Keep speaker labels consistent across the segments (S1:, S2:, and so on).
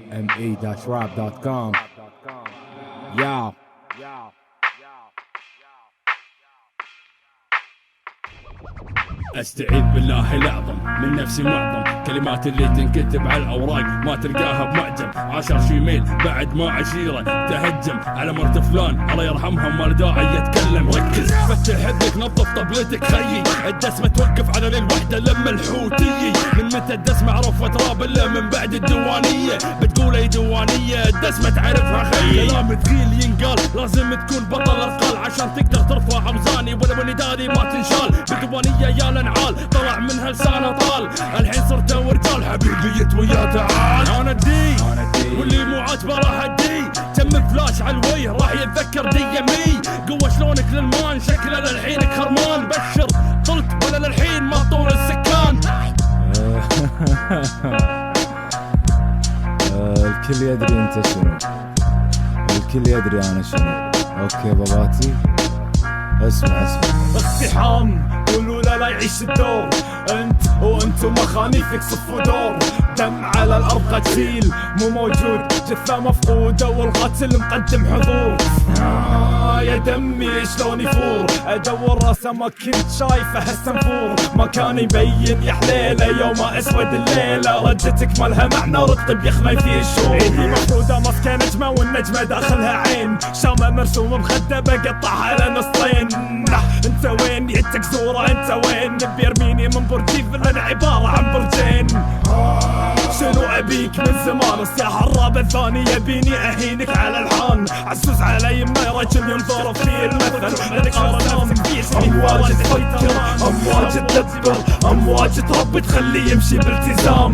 S1: me-rap.com. Yo.
S2: استعيذ بالله الاعظم من نفسي معظم كلمات اللي تنكتب على الاوراق ما تلقاها بمعجم 10 شيميل بعد ما عشيره تهجم على مرت فلان الله يرحمها ما داعي يتكلم. ركز فتح حدك نظف طبلتك خيي الدسمه توقف على الوحده لما الحوتيه. من متى الدسمه عرفت راب الا من بعد الديوانيه بتقول اي ديوانيه الدسمه تعرفها خيي. كلام ثقيل ينقال لازم تكون بطل اثقال عشان تقدر ترفع اوزاني ولو اني داري ما تنشال بالديوانيه يا الانعال طلع منها لسانه طال الحين صرت ورجال حبيبي ويا تعال. انا الدي واللي مو عاجبه راح ادي تم فلاش على الوجه راح يتذكر دي مي. قوه شلونك للمان شكله للحين خرمان بشر طلت ولا للحين ما طول السكان.
S1: الكل يدري انت شنو الكل يدري انا شنو. اوكي باباتي اسمع
S3: اقتحام قولوا لا يعيش الدور انت وانتم مخانيفك صفوا دور. دم على الارض قتيل مو موجود جثة مفقودة والقتل مقدم حضور. يا دمي شلون يفور ادور راسه ما كنت شايفه هالسنفور ما كان يبين يا حليله يوم اسود الليله ردتك ما لها معنى رطب يخمي في الشوق. ايدي مفروده ماسكه نجمه والنجمه داخلها عين شامه مرسومه بخده بقطعها على نصين. انت وين يدك زوره انت وين نبي يرميني من برج ايفل انا عباره عن برجين. شنو ابيك من زمان الساحه الرابع الثاني يبيني اهينك على الحان عزوز علي ما يا رجل ينظر في المثل لك امواج تفكر امواج تدبر امواج تربي تخليه يمشي بالتزام.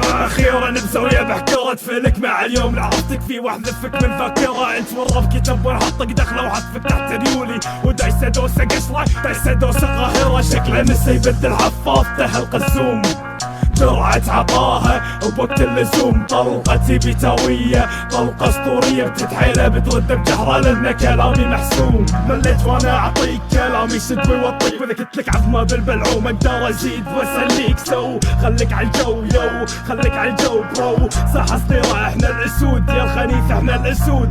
S3: اخيرا بزاويه بحكره فلك مع اليوم اللي عرفتك فيه واحذفك من ذاكره. انت ورا بكتاب وحطك دخله وحذفك تحت ريولي ودايسه دوسه قشره دايسه دوسه قاهره شكله نسى يبدل حفاظته القزوم. جرعة عطاها وبوقت اللزوم طلقتي بيتاوية طلقة اسطورية بتتحيلة بترد بجهرة لان كلامي محسوم. مليت وانا اعطيك كلامي شد ويوطيك واذا قلتلك عظمة بالبلعوم اقدر ازيد واسليك سو خليك عالجو يو خليك عالجو برو. صح اسطيرة احنا الاسود يا الخنيث احنا الاسود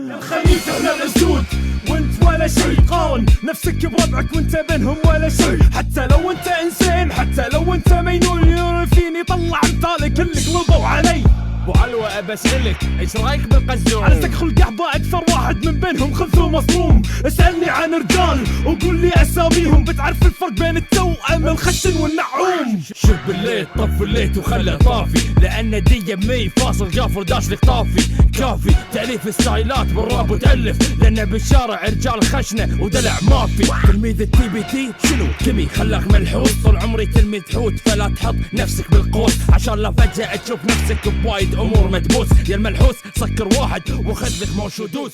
S3: يا الخنيث احنا الاسود. وانت ولا شي قاون نفسك بربعك وانت بينهم ولا شي حتى لو انت انسان حتى لو انت مينون فيني طلع امثالك اللي قلبوا علي.
S2: ابو علوة بسألك ايش رايك بالقزوم؟
S3: عزك خلق احبا اكثر واحد من بينهم خذوه مصروم. اسألني عن رجال وقول لي اساميهم بتعرف الفرق بين التوأم الخشن والنعوم.
S2: شوف بالليل طف الليت وخله طافي لان دي مي فاصل جافر داش لك طافي كافي تأليف ستايلات بالراب وتألف لان بالشارع رجال خشنة ودلع مافي. تلميذ التي بي تي شنو كمي خلاك ملحوس طول عمري تلميذ حوت فلا تحط نفسك بالقوس عشان لا فجأة تشوف نفسك بوايد امور مدبوس. يا الملحوس سكر واحد وخذ لك موش ودوس.